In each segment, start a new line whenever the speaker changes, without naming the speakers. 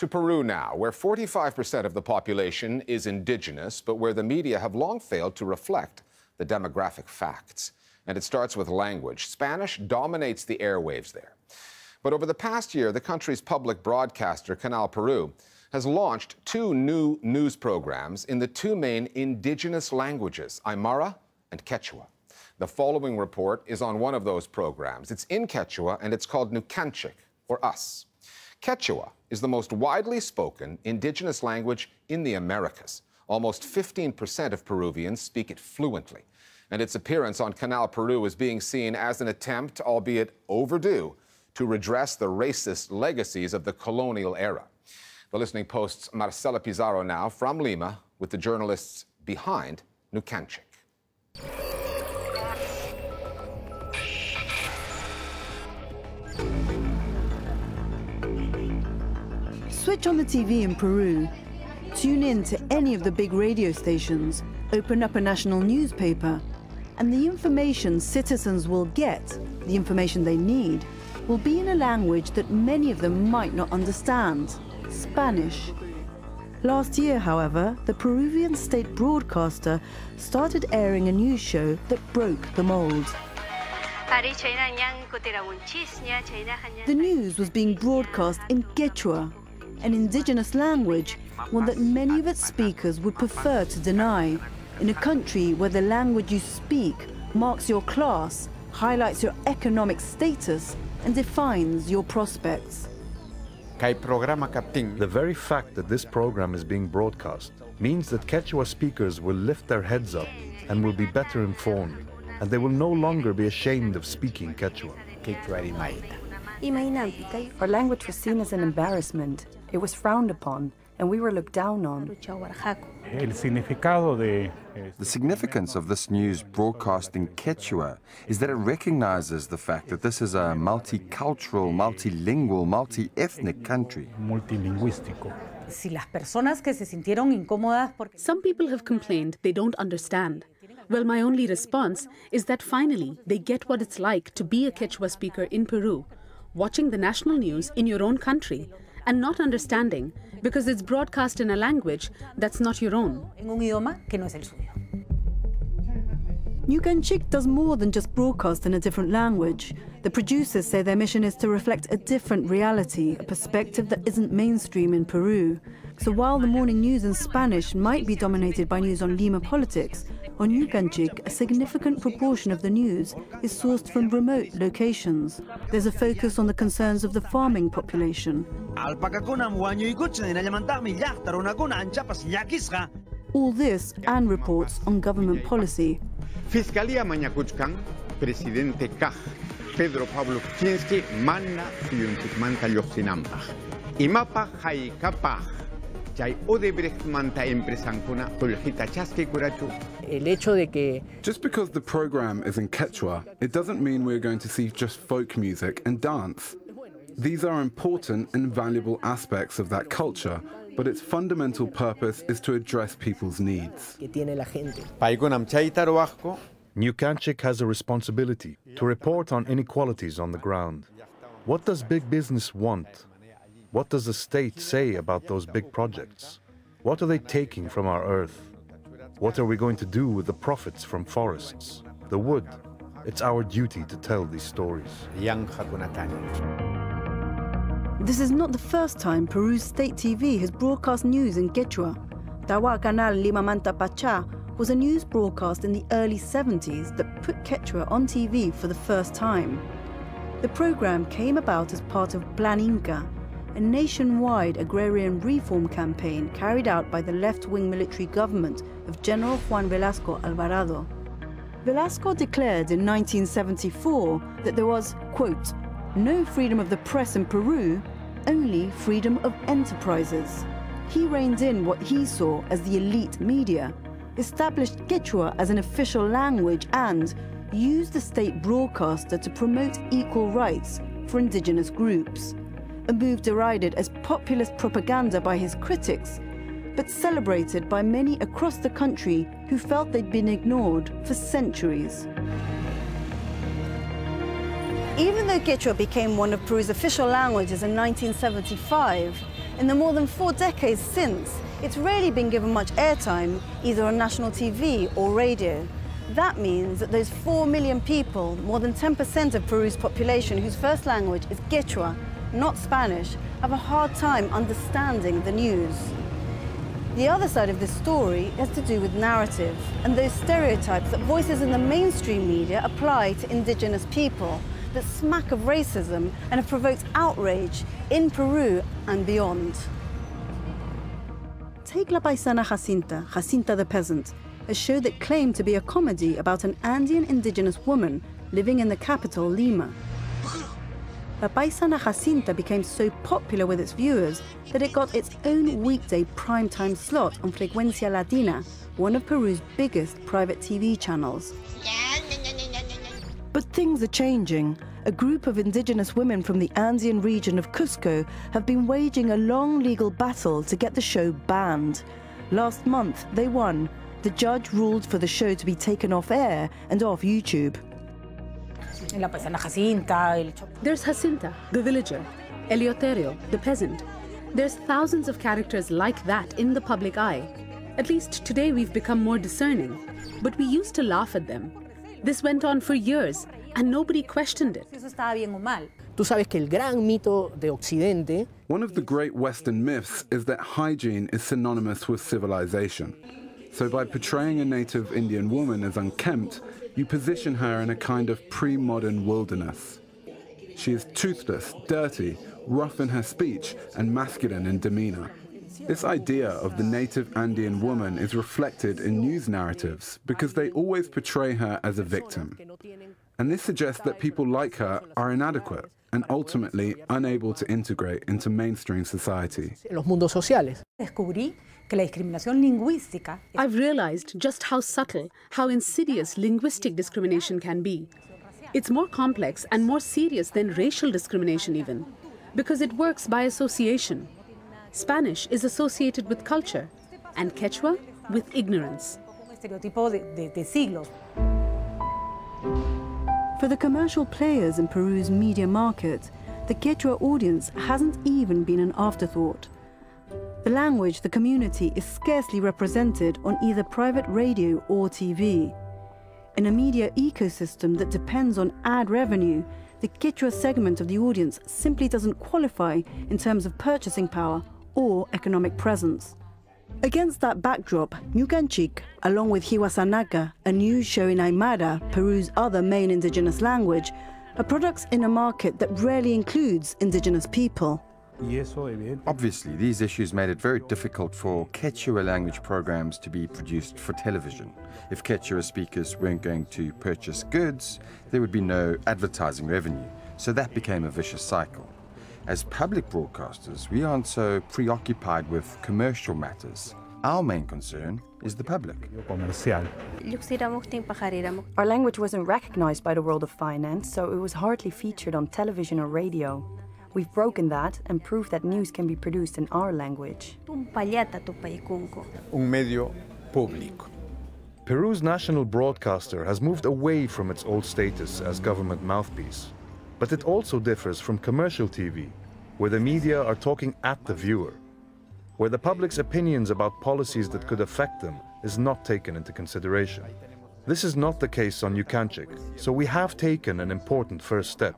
To Peru now, where 45% of the population is indigenous, but where the media have long failed to reflect the demographic facts. And it starts with language. Spanish dominates the airwaves there. But over the past year, the country's public broadcaster, Canal Peru, has launched 2 new news programs in the 2 main indigenous languages, Aymara and Quechua. The following report is on one of those programs. It's in Quechua, and it's called Nuqanchik, or Us. Quechua is the most widely spoken indigenous language in the Americas. Almost 15% of Peruvians speak it fluently. And its appearance on Canal Peru is being seen as an attempt, albeit overdue, to redress the racist legacies of the colonial era. The Listening Post's Marisol Pizarro now from Lima with the journalists behind Nuqanchik.
Switch on the TV in Peru, tune in to any of the big radio stations, open up a national newspaper, and the information citizens will get, the information they need, will be in a language that many of them might not understand, Spanish. Last year, however, the Peruvian state broadcaster started airing a news show that broke the mold. The news was being broadcast in Quechua, an indigenous language, one that many of its speakers would prefer to deny, in a country where the language you speak marks your class, highlights your economic status, and defines your prospects.
The very fact that this program is being broadcast means that Quechua speakers will lift their heads up and will be better informed, and they will no longer be ashamed of speaking Quechua.
Our language was seen as an embarrassment. It was frowned upon, and we were looked down on.
The significance of this news broadcast in Quechua is that it recognizes the fact that this is a multicultural, multilingual, multi-ethnic country.
Some people have complained they don't understand. Well, my only response is that finally they get what it's like to be a Quechua speaker in Peru, watching the national news in your own country, and not understanding because it's broadcast in a language that's not your own.
Nuqanchik does more than just broadcast in a different language. The producers say their mission is to reflect a different reality, a perspective that isn't mainstream in Peru. So while the morning news in Spanish might be dominated by news on Lima politics, on Nuqanchik, a significant proportion of the news is sourced from remote locations. There's a focus on the concerns of the farming population. All this and reports on government policy.
Fiscalía Mañacuchcan, Presidente Kaj, Pedro Pablo Kuczynski, Manna, Tuyuntik Manta Lyoxinampaj. Imapa Haikapaj. Just
because the program is in Quechua, it doesn't mean we're going to see just folk music and dance. These are important and valuable aspects of that culture, but its fundamental purpose is to address people's needs.
Nuqanchik has a responsibility to report on inequalities on the ground. What does big business want? What does the state say about those big projects? What are they taking from our earth? What are we going to do with the profits from forests, the wood? It's our duty to tell these stories.
This is not the first time Peru's state TV has broadcast news in Quechua. Tawa Canal Lima Manta Pachá was a news broadcast in the early 70s that put Quechua on TV for the first time. The program came about as part of Plan Inca, a nationwide agrarian reform campaign carried out by the left-wing military government of General Juan Velasco Alvarado. Velasco declared in 1974 that there was, quote, no freedom of the press in Peru, only freedom of enterprises. He reined in what he saw as the elite media, established Quechua as an official language, and used the state broadcaster to promote equal rights for indigenous groups. A move derided as populist propaganda by his critics, but celebrated by many across the country who felt they'd been ignored for centuries. Even though Quechua became one of Peru's official languages in 1975, In the more than 4 decades since, it's rarely been given much airtime, either on national TV or radio. That means that those 4 million people, more than 10% of Peru's population whose first language is Quechua, not Spanish, have a hard time understanding the news. The other side of this story has to do with narrative and those stereotypes that voices in the mainstream media apply to indigenous people that smack of racism and have provoked outrage in Peru and beyond. Take La Paisana Jacinta, Jacinta the Peasant, a show that claimed to be a comedy about an Andean indigenous woman living in the capital, Lima. La Paisana Jacinta became so popular with its viewers that it got its own weekday primetime slot on Frecuencia Latina, one of Peru's biggest private TV channels. But things are changing. A group of indigenous women from the Andean region of Cusco have been waging a long legal battle to get the show banned. Last month, they won. The judge ruled for the show to be taken off air and off YouTube.
There's Jacinta, the villager, Eleuterio, the peasant. There's thousands of characters like that in the public eye. At least today we've become more discerning, but we used to laugh at them. This went on for years, and nobody questioned it.
One of the great Western myths is that hygiene is synonymous with civilization. So by portraying a native Indian woman as unkempt, you position her in a kind of pre-modern wilderness. She is toothless, dirty, rough in her speech, and masculine in demeanor. This idea of the native Andean woman is reflected in news narratives because they always portray her as a victim. And this suggests that people like her are inadequate and ultimately unable to integrate into mainstream society.
I've realized just how subtle, how insidious linguistic discrimination can be. It's more complex and more serious than racial discrimination even, because it works by association. Spanish is associated with culture, and Quechua with ignorance.
For the commercial players in Peru's media market, the Quechua audience hasn't even been an afterthought. The language, the community, is scarcely represented on either private radio or TV. In a media ecosystem that depends on ad revenue, the Quechua segment of the audience simply doesn't qualify in terms of purchasing power or economic presence. Against that backdrop, Nuqanchik, along with Hiwasanaka, a news show in Aymara, Peru's other main indigenous language, are products in a market that rarely includes indigenous people.
Obviously, these issues made it very difficult for Quechua language programs to be produced for television. If Quechua speakers weren't going to purchase goods, there would be no advertising revenue, so that became a vicious cycle. As public broadcasters, we aren't so preoccupied with commercial matters. Our main concern is the public.
Our language wasn't recognized by the world of finance, so it was hardly featured on television or radio. We've broken that and proved that news can be produced in our language.
Un medio público.
Peru's national broadcaster has moved away from its old status as government mouthpiece. But it also differs from commercial TV, where the media are talking at the viewer, where the public's opinions about policies that could affect them is not taken into consideration. This is not the case on Nuqanchik, so we have taken an important first step.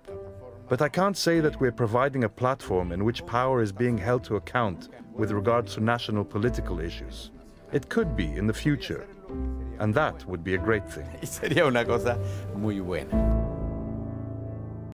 But I can't say that we're providing a platform in which power is being held to account with regards to national political issues. It could be in the future, and that would be a great thing.
Y sería una cosa muy buena.